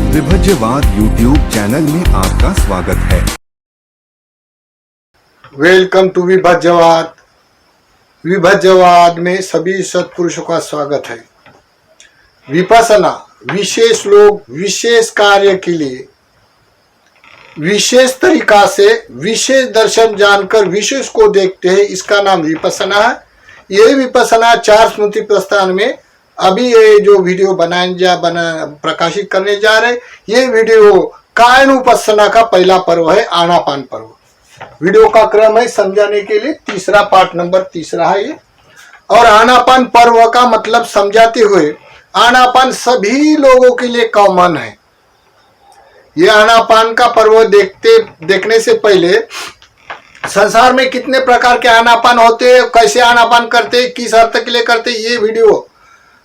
विभज्यवाद YouTube channel में आपका स्वागत है। Welcome to विभज्यवाद। विभज्यवाद में सभी सत्पुरुषों का स्वागत है। विपसना विशेष लोग विशेष कार्य के लिए विशेष तरीका से विशेष दर्शन जानकर विशेष को देखते हैं, इसका नाम विपसना है। ये विपसना चार स्मृति प्रस्थान में अभी ये जो वीडियो प्रकाशित करने जा रहे, ये वीडियो कायनुपस्सना का पहला पर्व है, आनापान पर्व। वीडियो का क्रम है समझाने के लिए तीसरा, पार्ट नंबर तीसरा है ये। और आनापान पर्व का मतलब समझाते हुए, आनापान सभी लोगों के लिए कॉमन है। ये आनापान का पर्व देखने से पहले संसार में कितने प्रकार के आनापान होते हैं, कैसे आनापान करते, किस अर्थ के लिए करते, ये वीडियो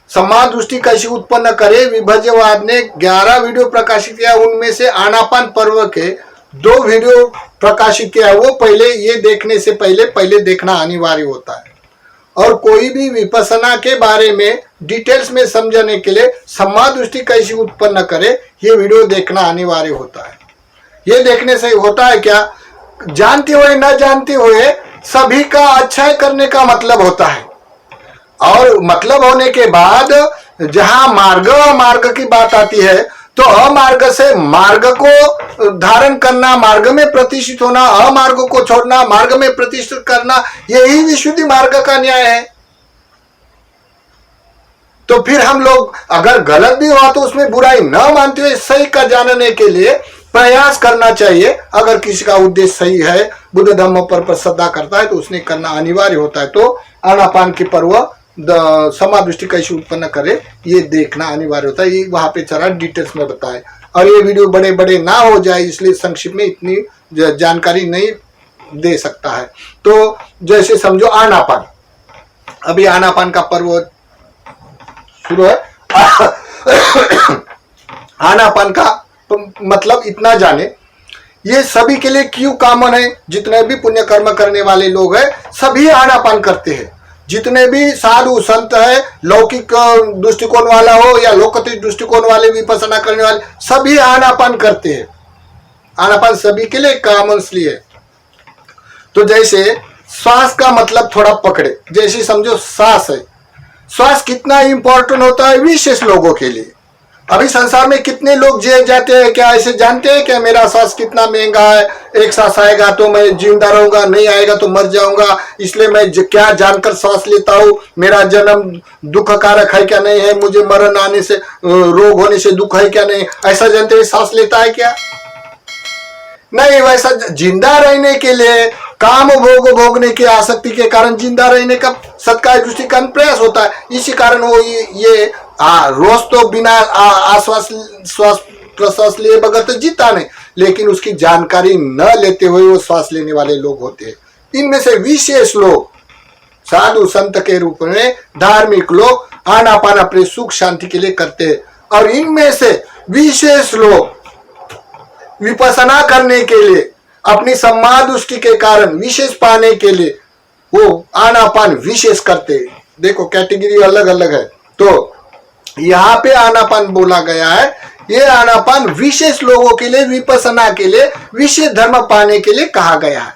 समान दृष्टि कैसे उत्पन्न करे, विभज्यवाद ने 11 वीडियो प्रकाशित किया। उनमें से आनापान पर्व के 2 वीडियो प्रकाशित किया है। वो पहले ये देखने से पहले देखना अनिवार्य होता है। और कोई भी विपसना के बारे में डिटेल्स में समझने के लिए समान दृष्टि कैसे उत्पन्न करे, ये वीडियो देखना अनिवार्य होता है। ये देखने से होता है क्या, जानते हुए न जानते हुए सभी का अच्छा करने का मतलब होता है। और मतलब होने के बाद जहां मार्ग की बात आती है, तो अमार्ग से मार्ग को धारण करना, मार्ग में प्रतिष्ठित होना, अमार्ग को छोड़ना, मार्ग में प्रतिष्ठित करना, यही विशुद्धि मार्ग का न्याय है। तो फिर हम लोग अगर गलत भी हुआ तो उसमें बुराई न मानते हुए सही का जानने के लिए प्रयास करना चाहिए। अगर किसी का उद्देश्य सही है, बुद्ध धर्म पर श्रद्धा करता है, तो उसने करना अनिवार्य होता है। तो आनापान की पर्व समादृष्टि कैसे उत्पन्न करे, ये देखना अनिवार्य होता है। ये वहां पे चला डिटेल्स में बताए। और ये वीडियो बड़े बड़े ना हो जाए, इसलिए संक्षिप्त में इतनी जानकारी नहीं दे सकता है। तो जैसे समझो आनापान, अभी आनापान का पर्व शुरू है। आनापान का मतलब इतना जाने, ये सभी के लिए क्यों कॉमन है। जितने भी पुण्य कर्म करने वाले लोग हैं, सभी आनापान करते हैं। जितने भी साधु संत है, लौकिक दृष्टिकोण वाला हो या लौकिक दृष्टिकोण वाले, विपसना करने वाले, सभी आनापान करते हैं। आनापान सभी के लिए कॉमन इसलिए। तो जैसे श्वास का मतलब थोड़ा पकड़े, जैसे समझो सांस है, श्वास कितना इंपॉर्टेंट होता है विशेष लोगों के लिए। अभी संसार में कितने लोग जेल जाते हैं, क्या ऐसे जानते हैं क्या मेरा सांस कितना महंगा है, एक सांस आएगा तो मैं जिंदा रहूंगा, नहीं आएगा तो मर जाऊंगा, इसलिए मैं क्या जानकर सांस लेता हूँ, मेरा जन्म दुख कारक है क्या नहीं है, मुझे मरण आने से, रोग होने से दुख है क्या नहीं, ऐसा जानते हुए सांस लेता है क्या? नहीं, वैसा जिंदा रहने के लिए, काम भोग भोगने की आसक्ति के कारण जिंदा रहने का सत्कार्य दृष्टि का प्रयास होता है। इसी कारण वो ये रोज तो बिना श्वास प्रश्वास लिए बगैर तो जीता नहीं, लेकिन उसकी जानकारी न लेते हुए वो श्वास लेने वाले लोग होते हैं। इनमें से विशेष लोग साधु संत के रूप में धार्मिक लोग आनापान अपने सुख शांति के लिए करते हैं। और इनमें से विशेष लोग विपसना करने के लिए, अपनी सम्मान दृष्टि के कारण विशेष पाने के लिए वो आनापान विशेष करते हैं। देखो कैटेगरी अलग अलग है। तो यहाँ पे आनापान बोला गया है, ये आनापान विशेष लोगों के लिए, विपसना के लिए, विशेष धर्म पाने के लिए कहा गया है।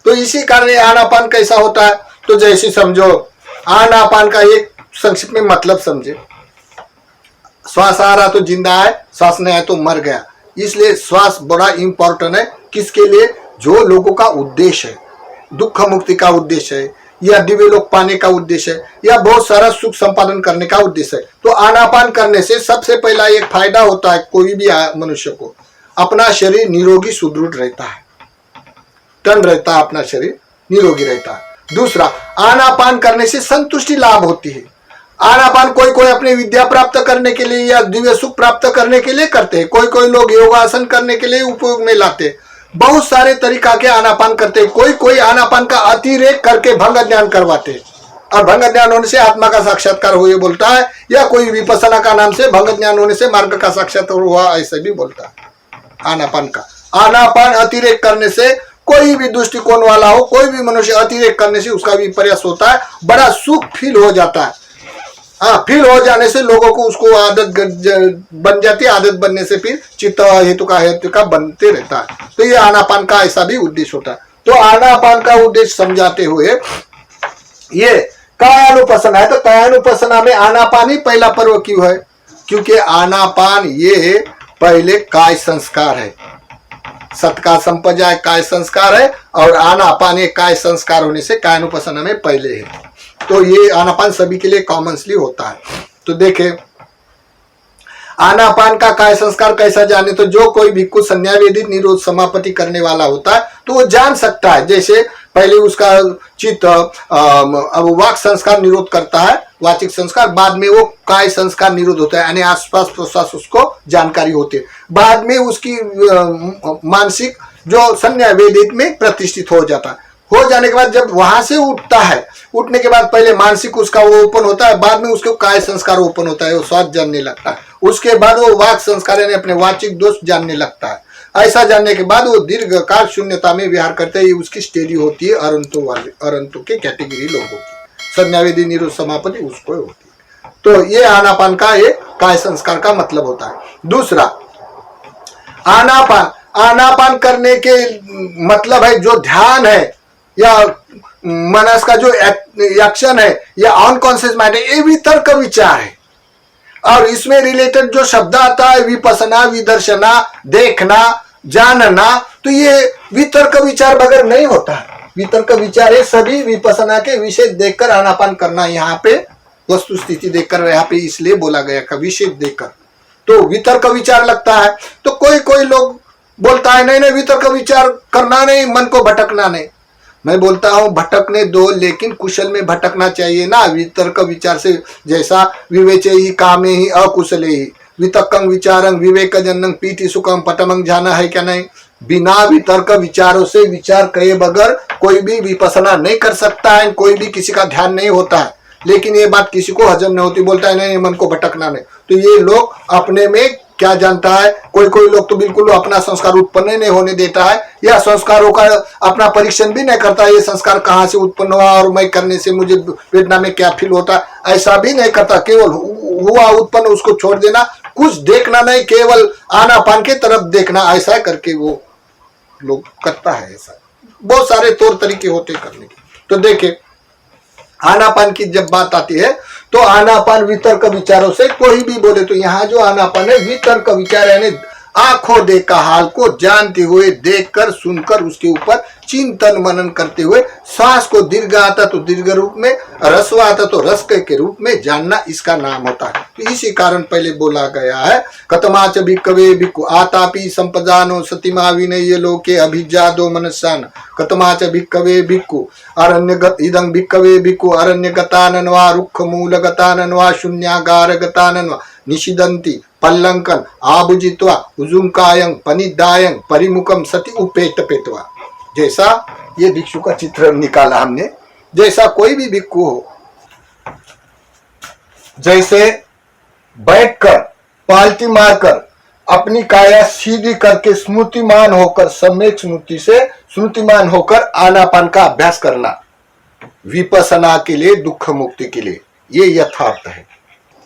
तो इसी कारण आनापान कैसा होता है, तो जैसे समझो आनापान का एक संक्षिप्त में मतलब समझे। श्वास आ रहा तो जिंदा है, श्वास नहीं आया तो मर गया। इसलिए श्वास बड़ा इंपॉर्टेंट है। किसके लिए? जो लोगों का उद्देश्य है, दुख मुक्ति का उद्देश्य है, या दिव्य लोक पाने का उद्देश्य है, या बहुत सारा सुख संपादन करने का उद्देश्य है। तो आनापान करने से सबसे पहला एक फायदा होता है, कोई भी मनुष्य को अपना शरीर निरोगी सुदृढ़ रहता है, टन रहता है, अपना शरीर निरोगी रहता है। दूसरा, आनापान करने से संतुष्टि लाभ होती है। आनापान कोई अपनी विद्या प्राप्त करने के लिए या दिव्य सुख प्राप्त करने के लिए करते हैं। कोई लोग योगासन करने के लिए उपयोग में लाते हैं। बहुत सारे तरीका के आनापान करते हैं। कोई आनापान का अतिरेक करके भंग ज्ञान करवाते हैं, और भंग ज्ञान होने से आत्मा का साक्षात्कार हुए बोलता है, या कोई विपसना का नाम से भंग ज्ञान होने से मार्ग का साक्षात्कार हुआ, ऐसे भी बोलता है। आनापान का आनापान अतिरेक करने से, कोई भी दृष्टिकोण वाला हो, कोई भी मनुष्य अतिरेक करने से उसका भी प्रयास होता है, बड़ा सुख फील हो जाता है। हाँ, फिर हो जाने से लोगों को उसको आदत बन जाती है, आदत बनने से फिर चित्त हेतु का बनते रहता है। तो ये आनापान का ऐसा भी उद्देश्य होता है। तो आनापान का उद्देश्य समझाते हुए ये कायानुपसना है। तो कायानुपसना में आनापान ही पहला पर्व क्यों है? क्योंकि आनापान ये पहले काय संस्कार है। सत का संपदा काय संस्कार है और आनापान ये काय संस्कार होने से कायानुपसना में पहले है। तो ये आनापान सभी के लिए कॉमनली होता है। तो देखें आनापान का काय संस्कार कैसा जाने, तो जो कोई भिक्खु संन्यावेदित निरोध समापति करने वाला होता है तो वो जान सकता है। जैसे पहले उसका चित्त अब वाक संस्कार निरोध करता है, वाचिक संस्कार, बाद में वो काय संस्कार निरोध होता है, यानी आसपास प्रश्वास उसको जानकारी होती है। बाद में उसकी मानसिक जो संन्यावेदित में प्रतिष्ठित हो जाता है। हो जाने के बाद जब वहां से उठता है, उठने के बाद पहले मानसिक उसका वो ओपन होता है, बाद में उसको काय संस्कार ओपन होता है, वो स्वाद जानने लगता है। उसके बाद वो वाक संस्कार यानी अपने वाचिक दोष जानने लगता है। ऐसा जानने के बाद वो दीर्घ काल शून्यता में विहार करते ही उसकी स्टेडी होती है अरंतों के कैटेगरी लोगों की। संन्यावेदी निरोध समापति उसको होती है। तो ये आनापान का ये काय संस्कार का मतलब होता है। दूसरा आनापान करने के मतलब है जो ध्यान है या मनस का जो एक्शन है या अनकॉन्शियस माइंड है, ये वितर्क विचार है। और इसमें रिलेटेड जो शब्द आता है विपसना, विदर्शना, देखना, जानना, तो ये वितर्क विचार बगैर नहीं होता है। वितर्क विचार है सभी विपसना के विषय देखकर आनापान करना। यहाँ पे वस्तु स्थिति देखकर, यहाँ पे इसलिए बोला गया का विषय देखकर। तो वितर्क विचार लगता है। तो कोई लोग बोलता है नहीं वितर्क विचार करना नहीं, मन को भटकना नहीं। मैं बोलता हूं भटकने दो, लेकिन कुशल में भटकना चाहिए ना। वितर्क विचार से जैसा विवेचे ही कामे ही अकुशले ही वितक्कं विचारं विवेकजनं पीति सुखं पटमं जाना है क्या नहीं? बिना वितर्क विचारों से विचार करे बगैर कोई भी विपसना नहीं कर सकता है, कोई भी किसी का ध्यान नहीं होता है। लेकिन ये बात किसी को हजम नहीं होती, बोलता है नहीं मन को भटकना नहीं। तो ये लोग अपने में क्या जानता है, कोई लोग तो बिल्कुल अपना संस्कार उत्पन्न नहीं होने देता है, या संस्कारों का अपना परीक्षण भी नहीं करता है। ये संस्कार कहाँ से उत्पन्न हुआ और मैं करने से मुझे वेदना में क्या फील होता है, ऐसा भी नहीं करता। केवल हुआ उत्पन्न उसको छोड़ देना, कुछ देखना नहीं, केवल आनापान के तरफ देखना, ऐसा करके वो लोग करता है। ऐसा बहुत सारे तौर तरीके होते करने के। तो देखे आनापान की जब बात आती है तो आनापान वितर्क विचारों से कोई भी बोले तो यहाँ जो आनापान है वितर्क विचार यानी आंखों देखा हाल को जानते हुए, देखकर सुनकर उसके ऊपर चिंतन मनन करते हुए, श्वास को दीर्घ आता तो दीर्घ रूप में, रस्व आता तो रस के रूप में जानना इसका नाम होता है। तो इसी कारण पहले बोला गया है कतमाच भिक्खवे भिक्खु आतापि संपदानो सतिमा विनय लोके अभिजादो मनस्सान कतमाच भिक्खवे भिक्खु अरण्य इदं भिक्खवे भिक्खु अरण्य गतानन वा रुक्ख मूल गतानन वा शून्यागार गतानन वा निषिदंती पल्लंकन आभुजित्वा उजुंकायं पनिदायं परिमुखम सति उपेट पेटवा। जैसा ये भिक्षु का चित्र निकाला हमने, जैसा कोई भी भिक्षु हो, जैसे बैठकर पालती मारकर अपनी काया सीधी करके स्मृतिमान होकर, सम्यक स्मृति से स्मृतिमान होकर आनापान का अभ्यास करना विपसना के लिए, दुख मुक्ति के लिए, ये यथार्थ है।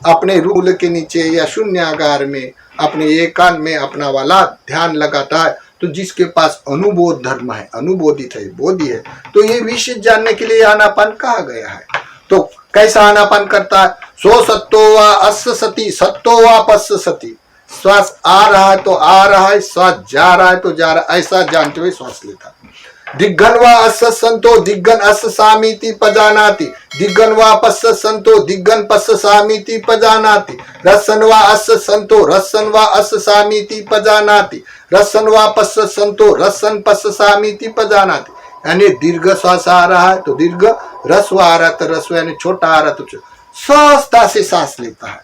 अपने रूल के नीचे या शून्यागार में अपने एकांत में अपना वाला ध्यान लगाता है तो जिसके पास अनुबोध धर्म है, अनुबोधित है, बोधि है, तो ये विषय जानने के लिए आनापान कहा गया है। तो कैसा आनापान करता है? सो सत्तो वा अस्य सति सत्तो वा पस्य सति। श्वास आ रहा है तो आ रहा है, श्वास जा रहा है तो जा रहा है, ऐसा जानते हुए श्वास लेता है। दिग्गन वा अस्य संतो दिग्गन अस्य सामीति पजानाति दिग्गन वा पस्य संतो दिग्गन पस्य सामीति पजानाति रसन वा अस्य संतो रसन वा अस्य सामीति पजानाति रसन वा पस्य संतो रसन पस्य सामीति पजानाति। यानी दीर्घ श्वास आ रहा है तो दीर्घ, रस्व आ रहा है तो रस्व, यानी छोटा आ रहा है तो सहजता से सांस लेता है।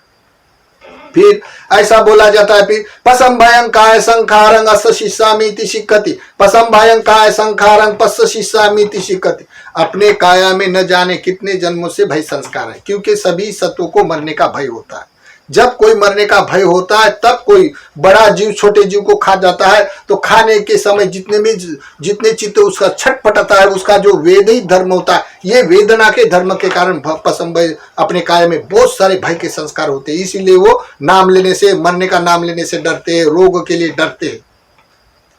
फिर ऐसा बोला जाता है फिर पसम भयं काय संखारं अस्य शिष्यामीति शिक्षति पसम भयं काय संखारं पस्य शिष्यामीति शिक्षति। अपने काया में न जाने कितने जन्मों से भय संस्कार है, क्योंकि सभी सत्वों को मरने का भय होता है। जब कोई मरने का भय होता है तब कोई बड़ा जीव छोटे जीव को खा जाता है, तो खाने के समय जितने चित्त उसका छटपटाता है, उसका जो वेदिक धर्म होता है, ये वेदना के धर्म के कारण पसम भय अपने काय में बहुत सारे भय के संस्कार होते हैं। इसीलिए वो नाम लेने से, मरने का नाम लेने से डरते हैं, रोग के लिए डरते हैं।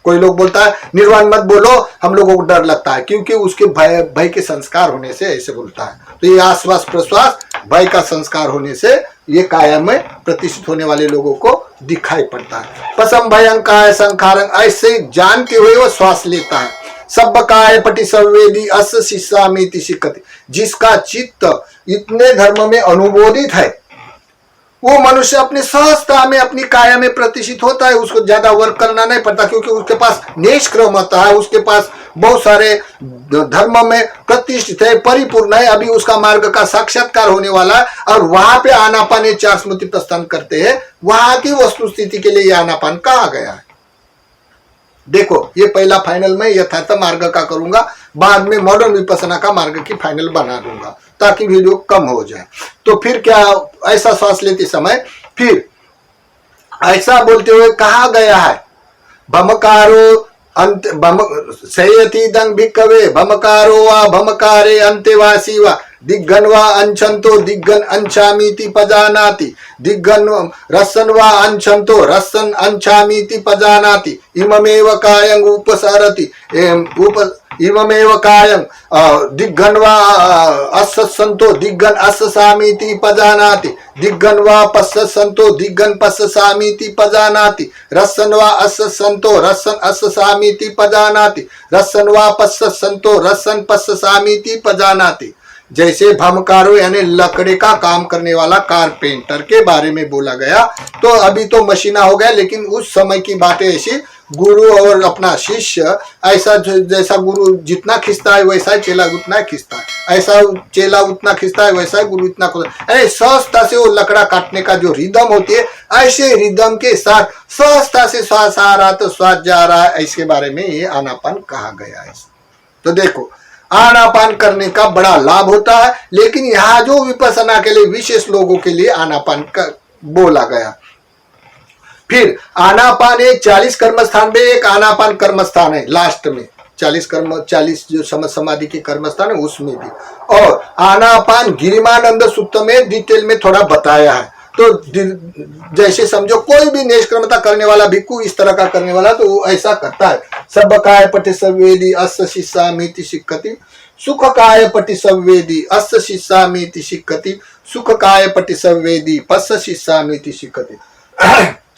कोई लोग बोलता है निर्वाण मत बोलो, हम लोगों को डर लगता है, क्योंकि उसके भय के संस्कार होने से ऐसे बोलता है। तो ये आश्वास प्रश्वास भय का संस्कार होने से ये काया में प्रतिष्ठित होने वाले लोगों को दिखाई पड़ता है। पसम भयं काय संखारं, ऐसे जानते हुए वो श्वास लेता है। सब काय पटि संवेदी अस शिष्यामीति सिक्खति, जिसका चित्त इतने धर्म में अनुमोदित है वो मनुष्य अपनी सहजता में अपनी काया में प्रतिष्ठित होता है। उसको ज्यादा वर्क करना नहीं पड़ता, क्योंकि उसके पास निष्क्रम होता है, उसके पास बहुत सारे धर्म में प्रतिष्ठित है, परिपूर्ण है, अभी उसका मार्ग का साक्षात्कार होने वाला है। और वहां पे आनापान चार स्मृति प्रस्थान करते हैं, वहां की वस्तु स्थिति के लिए आनापान कहा गया है। देखो ये पहला फाइनल में यथार्थ मार्ग का करूंगा, बाद में मॉडर्न विपसना का मार्ग की फाइनल बना दूंगा ताकि वीडियो कम हो जाए। तो फिर क्या, ऐसा श्वास लेते समय फिर ऐसा बोलते हुए कहा गया है, भमकारो अंत भम सयति दंग भिक्कवे भमकारो वा भमकारे अंतेवासी वा दिग्गन वा अंछंतो दिग्गन अंछामीति पजानाति दिग्गन रसन वा अंछंतो रसन अंछामीति पजानाति इममेव कायं उपसरति इममेव कायं दिग्गन वा अस्संतो दिग्गन अस्सामीति पजानाति दिग्गन वा पस्संतो दिग्गन पस्सामीति पजानाति रसन वा अस्संतो रसन अस्सामीति पजानाति रसन वा पस्संतो रसन पस्सामीति पजानाति। जैसे भमकारो यानी लकड़े का काम करने वाला कारपेंटर के बारे में बोला गया, तो अभी तो मशीना हो गया, लेकिन उस समय की बातें ऐसी, गुरु और अपना शिष्य ऐसा, जैसा गुरु जितना खींचता है वैसा ही चेला उतना खींचता है, ऐसा चेला उतना खींचता है वैसा ही गुरु इतना अरे सहजता से वो लकड़ा काटने का जो रिदम होती है, ऐसे रिदम के साथ सहजता से श्वास आ रहा तो श्वास जा रहा है, इसके बारे में ये आनापान कहा गया है। तो देखो आनापान करने का बड़ा लाभ होता है, लेकिन यहाँ जो विपස්සना के लिए विशेष लोगों के लिए आनापान का बोला गया। फिर आनापान एक 40 कर्म स्थान में एक आनापान कर्म स्थान है, लास्ट में 40 जो समाधि के कर्म स्थान है उसमें भी, और आनापान गिरिमानंद सूत्र में डिटेल में थोड़ा बताया है। तो जैसे समझो कोई भी निष्क्रमता करने वाला भिक्खु इस तरह का करने वाला, तो वो ऐसा करता है। सब काय पटि संवेदी अस्य शिष्यामीति सिक्खति सुख काय पटि संवेदी अस्य शिष्यामीति सिक्खति सुख काय पटि संवेदी पस्य शिष्यामीति सिक्खति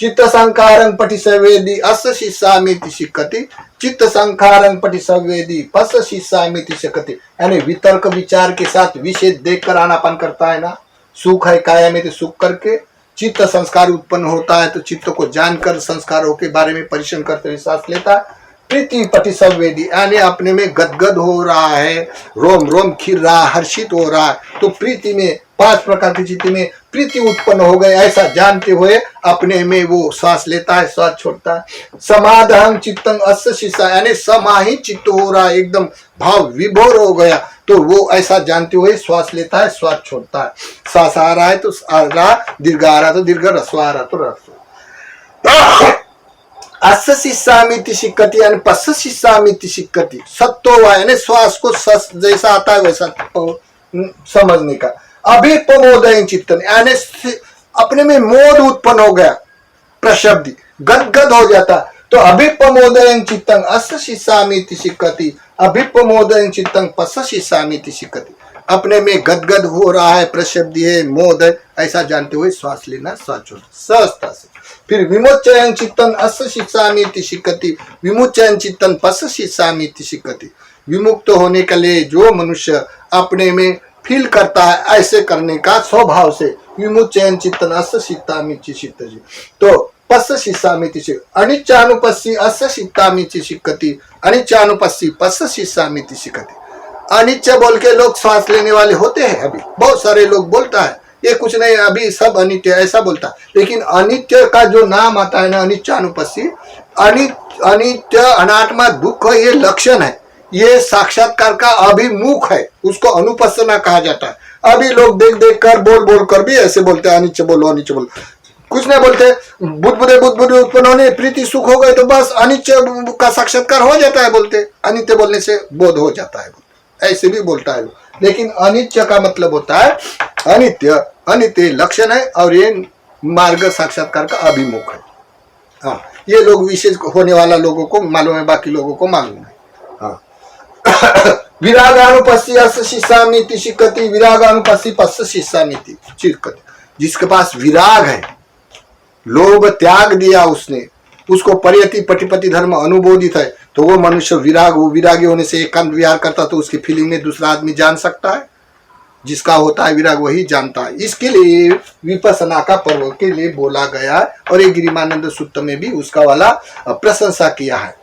चित्त संकारं पटि संवेदी अस्य शिष्यामीति सिक्खति चित्त संकारं पटि संवेदी पस्य शिष्यामीति सिक्खति। यानी वितर्क विचार के साथ विषय देखकर आनापान करता है ना, सुख है काया में तो सुख करके चित्त संस्कार उत्पन्न होता है, तो चित्त को जानकर संस्कारों के बारे में परिश्रम करते हुए सांस लेता है। प्रीति पटि संवेदी यानी अपने में गदगद हो रहा है, रोम रोम खिर रहा, हर्षित हो रहा है, तो प्रीति में 5 प्रकार की चित्त में प्रीति उत्पन्न हो गए, ऐसा जानते हुए अपने में वो श्वास लेता है, श्वास छोड़ता है। समाधान चित्तंग अस्य शिष्या यानी समाहित चित्त हो रहा है, एकदम भाव विभोर हो गया, तो वो ऐसा जानते हुए श्वास लेता है, श्वास छोड़ता है। श्वास आ रहा है तो आ रहा, दीर्घ आ रहा तो दीर्घ, रस्व आ रहा तो रस्व। अस्य शिष्यामीति सिक्खति यानी पस्य शिष्यामीति सिक्खति सत्तो वा यानी श्वास को जैसा आता है वैसा समझने का। अभिप्रमोदयं चित्तन यानी अपने में मोद उत्पन्न हो गया, प्रशब्दी गदगद हो जाता, तो अभिप्रमोदयं चित्तं अस्य शिष्यामीति सिक्खति अभिप्रमोदयं चित्तं पस्य शिष्यामीति सिक्खति। अपने में गदगद हो रहा है, प्रशब्दी है, मोद है, ऐसा जानते हुए श्वास लेना, श्वास छोड़ना सहजता से। फिर विमुच्चयं चित्तं अस्य शिष्यामीति सिक्खति विमुच्चयं चित्तं पस्य शिष्यामीति सिक्खति। विमुक्त होने के लिए जो मनुष्य अपने में फील करता है, ऐसे करने का स्वभाव से विमुच्चयं चित्तं अस्य शिष्यामीति सिक्खति, तो पस्य शिष्यामीति सिक्खति। अनिच्चानुपस्सी अस्य शिष्यामीति सिक्खति अनिच्चानुपस्सी पस्य शिष्यामीति सिक्खति। अनिच्छ बोल के लोग श्वास लेने वाले होते हैं, अभी बहुत सारे लोग बोलता है ये कुछ नहीं, अभी सब अनित्य ऐसा बोलता है, लेकिन अनित्य का जो नाम आता है ना, अनिच्चानुपस्सी, अनित्य अनात्मा दुख ये लक्षण है, ये साक्षात्कार का अभिमुख है, उसको अनुपस्सना कहा जाता है। अभी लोग देख देख कर बोल बोल कर भी ऐसे बोलते हैं अनिच्य बोलो अनिच्य बोलो, कुछ नहीं बोलते। बुद्ध बुद्धि उत्पन्न होने प्रीति सुख हो गए तो बस अनिच्य का साक्षात्कार हो जाता है बोलते, अनित्य बोलने से बोध हो जाता है बोलते, ऐसे भी बोलता है। लेकिन अनिच्य का मतलब होता है अनित्य, अनित्य लक्षण है और ये मार्ग साक्षात्कार का अभिमुख है। हाँ, ये लोग विशेष होने वाला लोगों को मालूम है, बाकी लोगों को मालूम है। हाँ विरागानुपस्सी शिष्यामिति शिक्षति, विरागानुपस्सी पस्स शिष्यामिति शिक्षति। जिसके पास विराग है, लोभ त्याग दिया उसने, उसको परियति पटिपति धर्म अनुबोधित है, तो वो मनुष्य विरागी होने से एकांत विहार करता तो उसकी फीलिंग में दूसरा आदमी जान सकता है। जिसका होता है विराग वही जानता है। इसके लिए विपස්සना का पर्व के लिए बोला गया है और ये गिरिमानंद सूक्त में भी उसका वाला प्रशंसा किया है।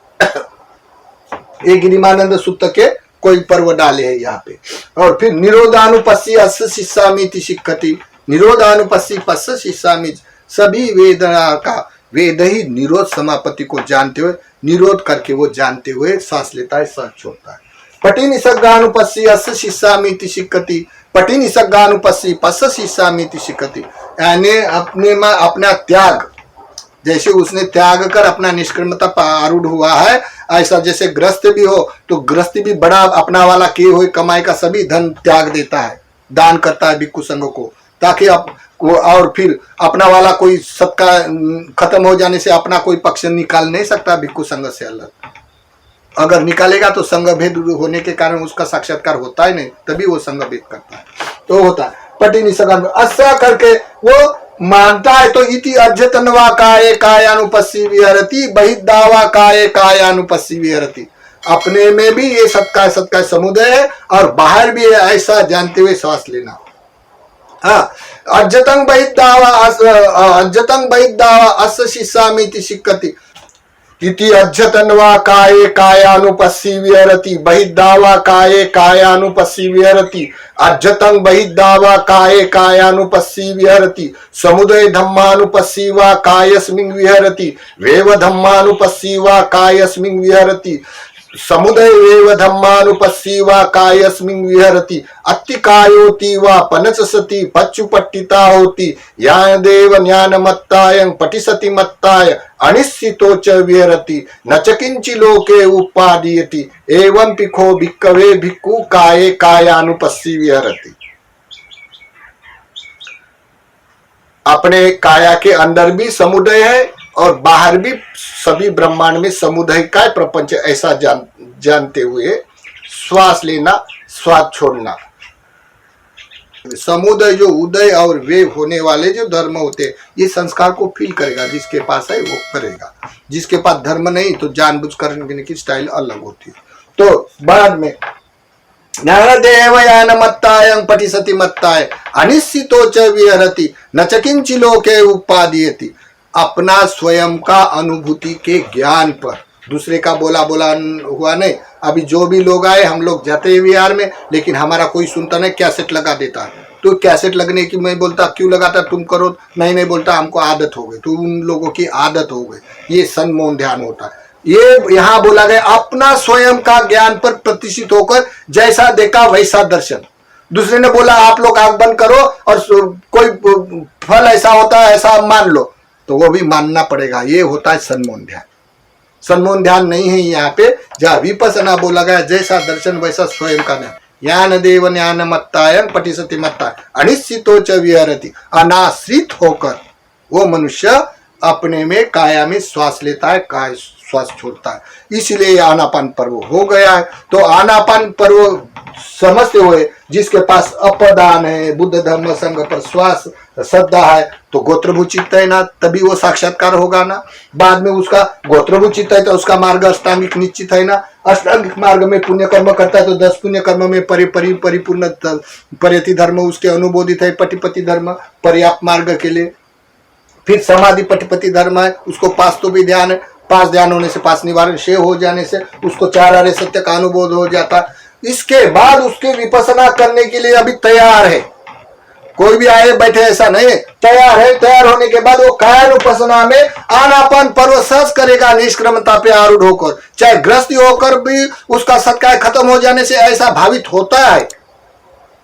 ये गिरिमानंद सूक्त के कोई पर्व डाले हैं यहाँ पे। और फिर निरोधानुपस्सी अस्य शिष्यामिति शिक्षति, निरोधानुपस्सी पस्स शिष्यामि, सभी वेदना का वेद ही निरोध समापत्ति को जानते हुए, निरोध करके वो जानते हुए सांस लेता है, सांस छोड़ता है। पटी निसर्गानुपस्सी अस्य शिष्यामिति शिक्षति, पटी निसर्गानुपस्सी पस्स शिष्यामिति शिक्षति, यानी अपने में अपना त्याग, जैसे उसने त्याग कर अपना निष्क्रमता आरूढ़ हुआ है, ऐसा जैसे ग्रस्त भी हो तो ग्रस्त भी बड़ा अपना वाला किए हुए कमाई का सभी धन त्याग देता है, दान करता है भिक्षु संघ को, ताकि और फिर अपना वाला कोई सबका खत्म हो जाने से अपना कोई पक्ष निकाल नहीं सकता भिक्षु संघ से अलग। अगर निकालेगा तो संघ भेद होने के कारण उसका साक्षात्कार होता ही नहीं, तभी वो संघ भेद करता है। तो होता है पटी निसर्ग ऐसा करके वो मानता है। तो इति अध्यतनवा काये कायानुपस्सी विहरति, बहिर्दावा काये कायानुपस्सी विहरति, अपने में भी ये सत्काय समुदय है और बाहर भी है, ऐसा जानते हुए श्वास लेना। हाँ, अज्जतं बहिर्दावा अस्य शिष्यामिति शिक्षति, इति अध्यतन्वा काये कायानुपस्सी विहरति, बहिर्दावा काये कायानुपस्सी विहरति, अध्यतं बहिर्दावा काये कायानुपस्सी विहरति, समुदय धम्मानुपस्सी वा कायस्मिन् विहरति, वेव धम्मानुपस्सी वा कायस्मिन् विहरति, समुदय वेव धम्मानुपस्सी वा कायस्मिन् विहरति, अत्तिकायोति वा पनचसति पच्चुपट्टिता होति, यादेव ज्ञानमत्तायं पटिसति मत्ताय, अनिश्चितो च विहरति, न च किंचि लोके उपादीयति, एवं पिखो भिक्खवे भिक्खु काये कायानुपस्सी विहरति। अपने काया के अंदर भी समुदय है और बाहर भी सभी ब्रह्मांड में समुदय का प्रपंच, ऐसा जानते हुए श्वास लेना, श्वास छोड़ना। समुदय जो उदय और वे होने वाले जो धर्म होते हैं, ये संस्कार को फील करेगा, जिसके पास है वो करेगा, जिसके पास धर्म नहीं तो जानबूझ करने की स्टाइल अलग होती है। तो बाद में ज्ञानदेवयानमत्तायं पटिसति मत्ताय, अनिश्चितो च विहरति, न च किंचि लोके उपादीयति, अपना स्वयं का अनुभूति के ज्ञान पर, दूसरे का बोला हुआ नहीं। अभी जो भी लोग आए, हम लोग जाते हैं विहार में, लेकिन हमारा कोई सुनता नहीं, कैसेट लगा देता है। तो कैसेट लगने की मैं बोलता क्यों लगाता, तुम करो, नहीं बोलता हमको आदत हो गई, तो उन लोगों की आदत हो गई। ये सन्मोहन ध्यान होता है। ये यहाँ बोला गया अपना स्वयं का ज्ञान पर प्रतिष्ठित होकर जैसा देखा वैसा दर्शन। दूसरे ने बोला आप लोग आंख बंद करो और कोई फल ऐसा होता है ऐसा मान लो, तो वो भी मानना पड़ेगा। ये होता है सन्मोहन ध्यान। सन्मोहन ध्यान नहीं है यहाँ पे। जहाँ विपස්සना बोला गया जैसा दर्शन वैसा स्वयं का ज्ञान। ज्ञान देव ज्ञान मत्तायं पटिसति मत्ताय, अनिश्चितो च विहरति, अनाश्रित होकर वो मनुष्य अपने में काया में श्वास लेता है, काय श्वास छोड़ता है। इसलिए आनापान पर्व हो गया है। तो आनापान पर्व समझते हुए जिसके पास अपदान है, बुद्ध धर्म संघ पर श्वास श्रद्धा है, तो गोत्रभूत चित्त है ना, तभी वो साक्षात्कार होगा ना। बाद में उसका गोत्रभूत चित्त है तो उसका मार्ग अष्टांगिक निश्चित है ना। अष्टांगिक मार्ग में पुण्य कर्म करता है तो 10 पुण्य कर्म में परिपूर्ण परियति धर्म उसके अनुबोधित है। पटिपति धर्म पर्याप्त मार्ग के लिए। फिर समाधि पटिपति धर्म है, उसको पास तो भी ध्यान है। पास ध्यान होने से, पास निवारण शेय हो जाने से उसको 4 आर्य सत्य का अनुभव हो जाता है। इसके बाद उसके विपස්සना करने के लिए अभी तैयार है। कोई भी आए बैठे ऐसा नहीं, तैयार है। तैयार होने के बाद वो कायानुपसना में आनापान पर्व सहज करेगा, निष्क्रमता पे आरूढ़ होकर। चाहे ग्रस्ती होकर भी उसका सत्काय खत्म हो जाने से ऐसा भावित होता है।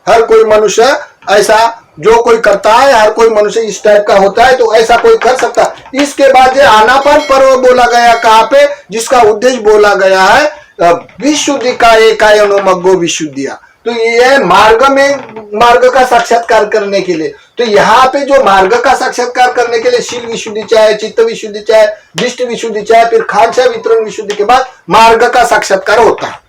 हर कोई मनुष्य ऐसा जो कोई करता है, हर कोई मनुष्य इस टाइप का होता है, तो ऐसा कोई कर सकता है। इसके बाद ये आनापान पर्व बोला गया कहाँ पे, जिसका उद्देश्य बोला गया है विशुद्धि का एकायनो मग्गो विशुद्धिया, तो ये मार्ग का साक्षात्कार करने के लिए। तो यहाँ पे जो मार्ग का साक्षात्कार करने के लिए शील विशुद्धि चाहे, चित्त विशुद्धि चाहे, दृष्टि विशुद्धि चाहे, फिर खांचा वितरण विशुद्धि के बाद मार्ग का साक्षात्कार होता है।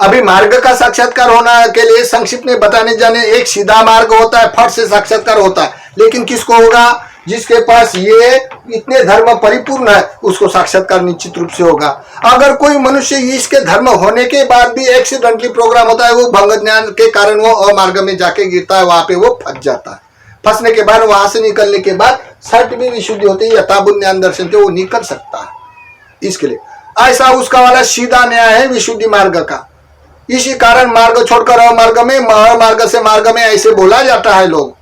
अभी मार्ग का साक्षात्कार होना के लिए संक्षिप्त में बताने जाने, एक सीधा मार्ग होता है, फट से साक्षात्कार होता है, लेकिन किसको होगा, जिसके पास ये इतने धर्म परिपूर्ण है उसको साक्षात्कार निश्चित रूप से होगा। अगर कोई मनुष्य इसके धर्म होने के बाद भी एक्सीडेंटली प्रोग्राम होता है, वो भंग ज्ञान के कारण वो अमार्ग में जाके गिरता है, वहां पे वो फंस जाता है। फंसने के बाद वहां से निकलने के बाद छठ भी विशुद्धि होती है, यथाभूत ज्ञान दर्शन से वो निकल सकता है। इसके लिए ऐसा उसका वाला सीधा न्याय है विशुद्धि मार्ग का। इसी कारण मार्ग छोड़कर अमार्ग से मार्ग में ऐसे बोला जाता है लोग।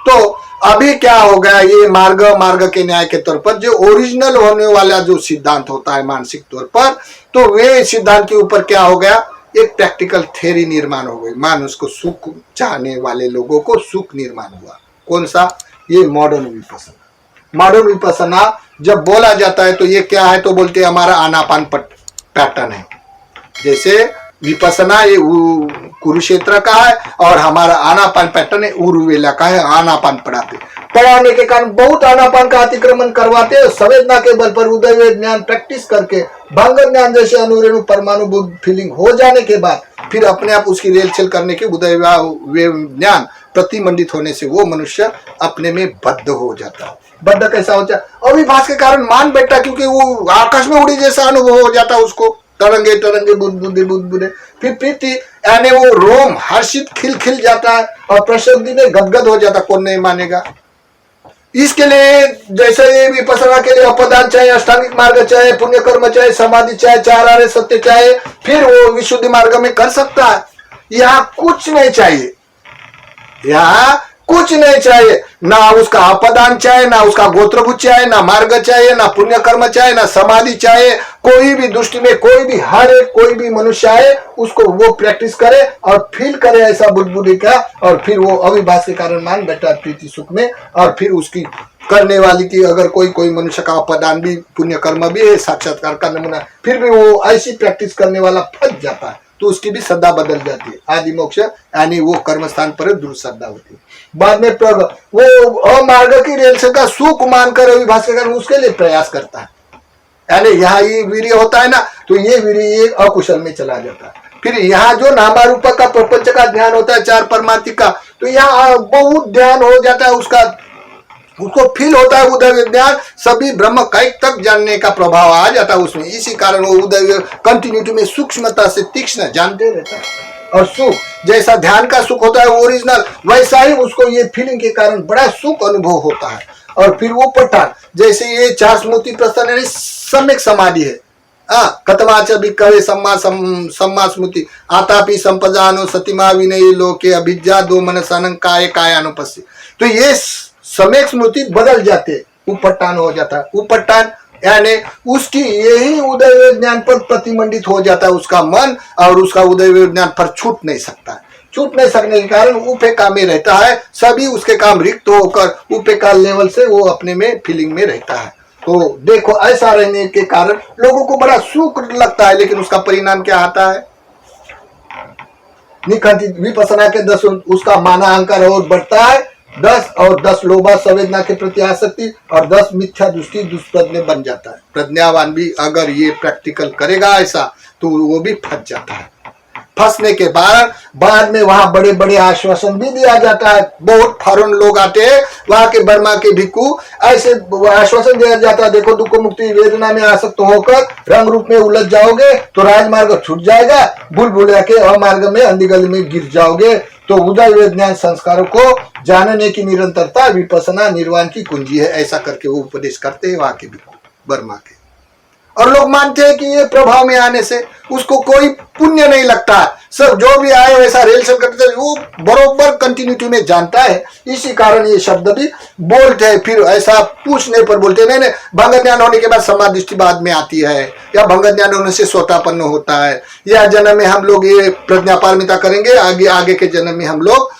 तो अभी क्या हो गया, ये मार्ग के न्याय के तौर पर जो ओरिजिनल होने वाला जो सिद्धांत होता है मानसिक तौर पर, तो वे सिद्धांत के ऊपर क्या हो गया, एक प्रैक्टिकल थ्योरी निर्माण हो गई। मानुष को सुख चाहने वाले लोगों को सुख निर्माण हुआ। कौन सा, ये मॉडर्न विपसना। मॉडर्न विपसना जब बोला जाता है तो ये क्या है, तो बोलते हैं हमारा आनापान पैटर्न है। जैसे विपसना ये कुरुक्षेत्र का है और हमारा आनापान पैटर्न है उर्वेला का है। आनापान पढ़ाने के कारण बहुत आनापान का अतिक्रमण करवाते हैं। संवेदना के बल पर उदय ज्ञान प्रैक्टिस करके भंग ज्ञान जैसे अनुरेणु परमाणु बुद्ध फीलिंग हो जाने के बाद फिर अपने आप उसकी रेलचेल करने के उदय ज्ञान प्रतिमंडित होने से वो मनुष्य अपने में बद्ध हो जाता है। बद्ध कैसा होता है, अविभाष के कारण मान बैठा, क्योंकि वो आकाश में उड़ी जैसा अनुभव हो जाता है उसको। तरंगे तरंगे बुद्ध फिर प्रीति यानी वो रोम हर्षित खिल जाता है और प्रसिद्धि में गदगद हो जाता, कौन नहीं मानेगा। इसके लिए जैसे ये विपसना के लिए अपदान चाहे, अष्टांगिक मार्ग चाहे, पुण्य कर्म चाहे, समाधि चाहे, चार आर्य सत्य चाहे, फिर वो विशुद्धि मार्ग में कर सकता है। यहाँ कुछ नहीं चाहिए, यहाँ कुछ नहीं चाहिए, ना उसका अपदान चाहिए, ना उसका गोत्रभूत चाहिए, ना मार्ग चाहिए, ना पुण्य कर्म चाहिए, ना समाधि चाहिए। कोई भी दृष्टि में कोई भी हर एक कोई भी मनुष्य आए उसको वो प्रैक्टिस करे और फील करे ऐसा बुद्धि का, और फिर वो अविभाष के कारण मान बैठा प्रीति सुख में। और फिर उसकी करने वाली की अगर कोई मनुष्य का अपदान भी पुण्य कर्म भी है, साक्षात्कार का नमूना, फिर भी वो ऐसी प्रैक्टिस करने वाला फंस जाता है, तो उसकी भी श्रद्धा बदल जाती है। आदि मोक्ष यानी वो कर्म स्थान पर दूर श्रद्धा होती है। बाद में वो अमार्ग की रेल से का सुख मानकर अविभाष के कारण उसके लिए प्रयास करता है। यानी यहाँ ये वीर्य होता है ना, तो ये वीर्य अकुशल में चला जाता है। फिर यहाँ जो नामारूप का प्रपंच का ध्यान होता है, चार परमार्थिक का, तो यहाँ बहुत ध्यान हो जाता है उसका, उसको फील होता है उदय विज्ञान, सभी ब्रह्म कैक तक जानने का प्रभाव आ जाता है उसमें। इसी कारण वो उदय कंटिन्यूटी में सूक्ष्मता से तीक्ष्ण जानते रहता है। और सुख जैसा ध्यान का सुख होता है ओरिजिनल, वैसा ही उसको ये फीलिंग के कारण बड़ा सुख अनुभव होता है। और फिर वो पठान जैसे ये चार स्मृति प्रस्थान यानी सम्यक समाधि है। कतमाच भिक्खवे सम्मा स्मृति आतापि संपजानो सतिमा विनयी लोके अभिज्ञा दो मनसानं कायानुपस्थित। तो ये सम्यक स्मृति बदल जाते, उपट्टान हो जाता है। उपट्टान यानी उसकी यही उदय ज्ञान पर प्रतिमंडित हो जाता है उसका मन, और उसका उदय ज्ञान पर छूट नहीं सकता है। छूट नहीं सकने के कारण उपेक्षा में रहता है, सभी उसके काम रिक्त होकर उपेक्षा लेवल से वो अपने में फीलिंग में रहता है। तो देखो ऐसा रहने के कारण लोगों को बड़ा सुख लगता है, लेकिन उसका परिणाम क्या आता है, निखंडित विपसना के 10 उसका माना अहंकार और बढ़ता है, 10 और 10 लोभा संवेदना के प्रति आसक्ति, और 10 मिथ्या दृष्टि दुष्प्रज्ञ बन जाता है। प्रज्ञावान भी अगर ये प्रैक्टिकल करेगा ऐसा, तो वो भी फंस जाता है। फंसने के बाद में वहां बड़े बड़े आश्वासन भी दिया जाता है। बहुत फॉरेन लोग आते हैं वहां के बर्मा के भिक्खु, ऐसे आश्वासन दिया जाता है, देखो दुख मुक्ति वेदना में आसक्त होकर रंग रूप में उलझ जाओगे तो राजमार्ग छूट जाएगा, भूल भुलैया के अमार्ग में अंधी गली में गिर जाओगे। तो उदय ज्ञान संस्कारों को जानने की निरंतरता विपसना निर्वाण की कुंजी है, ऐसा करके वो उपदेश करते हैं वहां के भिक्खु बर्मा के। और लोग मानते हैं कि ये प्रभाव में आने से उसको कोई पुण्य नहीं लगता। सब जो भी आए वैसा रिलेशन करते थे, वो बरोबर कंटिन्यूटी में जानता है। इसी कारण ये शब्द भी बोलते हैं। फिर ऐसा पूछने पर बोलते नहीं, भंग ज्ञान होने के बाद समादृष्टि बाद में आती है, या भंग ज्ञान होने से स्वतापन्न होता है, या जन्म में हम लोग ये प्रज्ञा पारमिता करेंगे, आगे के जन्म में हम लोग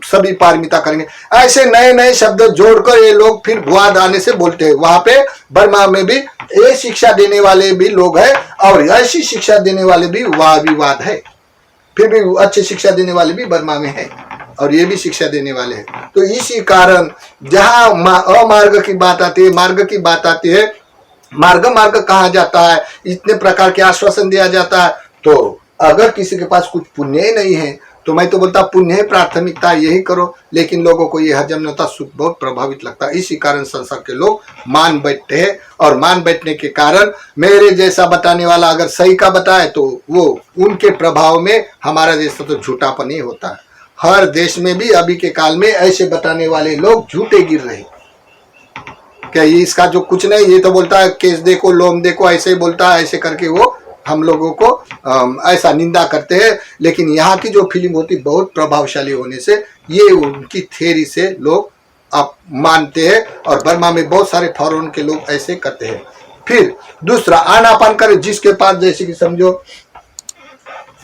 सभी पारमिता करेंगे। ऐसे नए नए शब्द जोड़कर ये लोग फिर भुआद आने से बोलते हैं। वहां पे बर्मा में भी ये शिक्षा देने वाले भी लोग हैं और ऐसी शिक्षा देने वाले भी वाद है। फिर भी अच्छी शिक्षा देने वाले भी बर्मा में है और ये भी शिक्षा देने वाले हैं। तो इसी कारण जहां अमार्ग की बात आती है, मार्ग की बात आती है, मार्ग कहा जाता है, इतने प्रकार के आश्वासन दिया जाता है। तो अगर किसी के पास कुछ पुण्य ही नहीं है तो मैं तो बोलता पुण्य है प्राथमिकता, यही करो। लेकिन लोगों को ये हजम नहीं होता, सुख बहुत प्रभावित लगता है। इसी कारण संसार के लोग मान बैठते हैं और मान बैठने के कारण मेरे जैसा बताने वाला अगर सही का बताए तो वो उनके प्रभाव में हमारा जैसा तो झूठापन ही होता है। हर देश में भी अभी के काल में ऐसे बताने वाले लोग झूठे गिर रहे। क्या ये इसका जो कुछ नहीं, ये तो बोलता है केस देखो लोम देखो, ऐसे ही बोलता है, ऐसे करके वो हम लोगों को ऐसा निंदा करते हैं। लेकिन यहाँ की जो फीलिंग होती बहुत प्रभावशाली होने से ये उनकी थ्योरी से लोग आप मानते हैं और बर्मा में बहुत सारे फॉरेन के लोग ऐसे करते हैं। फिर दूसरा आनापान करे, जिसके पास जैसे कि समझो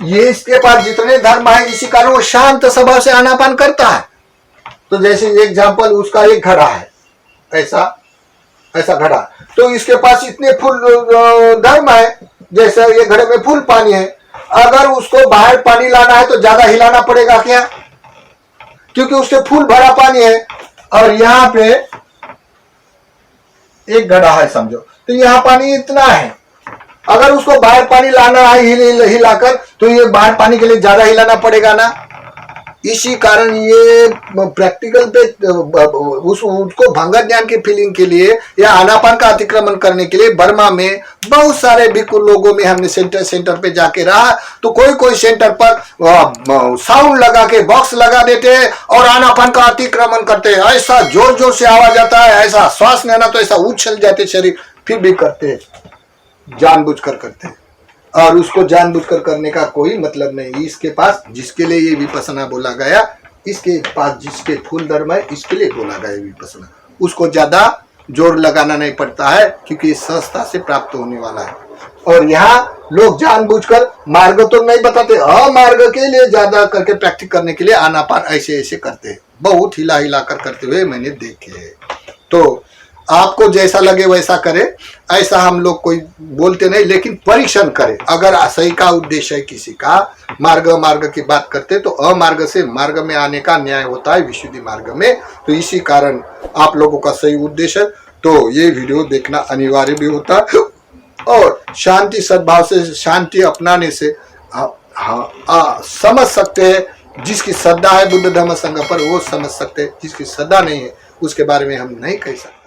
ये इसके पास जितने धर्म है इसी कारण वो शांत स्वभाव से आनापान करता है। तो जैसे एग्जाम्पल उसका एक घड़ा है, ऐसा घड़ा, तो इसके पास इतने फुल धर्म है, जैसे ये घड़े में फुल पानी है, अगर उसको बाहर पानी लाना है तो ज्यादा हिलाना पड़ेगा क्या, क्योंकि उसके फुल भरा पानी है। और यहाँ पे एक घड़ा है समझो, तो यहाँ पानी इतना है, अगर उसको बाहर पानी लाना है हिलाकर तो ये बाहर पानी के लिए ज्यादा हिलाना पड़ेगा ना। इसी कारण ये प्रैक्टिकल पे उसको भंग ज्ञान की फीलिंग के लिए या आनापान का अतिक्रमण करने के लिए बर्मा में बहुत सारे भिक्खु लोगों में हमने सेंटर पे जाके रहा, तो कोई सेंटर पर साउंड लगा के बॉक्स लगा देते हैं और आनापान का अतिक्रमण करते हैं। ऐसा जोर से आवाज आता है, ऐसा श्वास लेना तो ऐसा उछल जाते शरीर, फिर भी करते हैं, जानबूझकर करते हैं। और उसको जानबूझकर करने का कोई मतलब नहीं। इसके पास जिसके लिए ये विपස්සना बोला गया, इसके पास जिसके फुल धर्म है इसके लिए बोला गया विपස්සना, उसको ज्यादा जोर लगाना नहीं पड़ता है क्योंकि सहजता से प्राप्त होने वाला है। और यहाँ लोग जानबूझकर मार्ग तो नहीं बताते, अमार्ग के लिए ज्यादा करके प्रैक्टिस करने के लिए आनापान ऐसे करते हैं, बहुत हिला कर करते हुए मैंने देखे है। तो आपको जैसा लगे वैसा करे, ऐसा हम लोग कोई बोलते नहीं, लेकिन परीक्षण करे। अगर सही का उद्देश्य है किसी का, मार्ग की बात करते तो अमार्ग से मार्ग में आने का न्याय होता है विशुद्धि मार्ग में। तो इसी कारण आप लोगों का सही उद्देश्य है तो ये वीडियो देखना अनिवार्य भी होता है। और शांति सद्भाव से शांति अपनाने से समझ सकते हैं। जिसकी श्रद्धा है बुद्ध धर्म संघ पर वो समझ सकते हैं, जिसकी श्रद्धा नहीं है उसके बारे में हम नहीं कह सकते।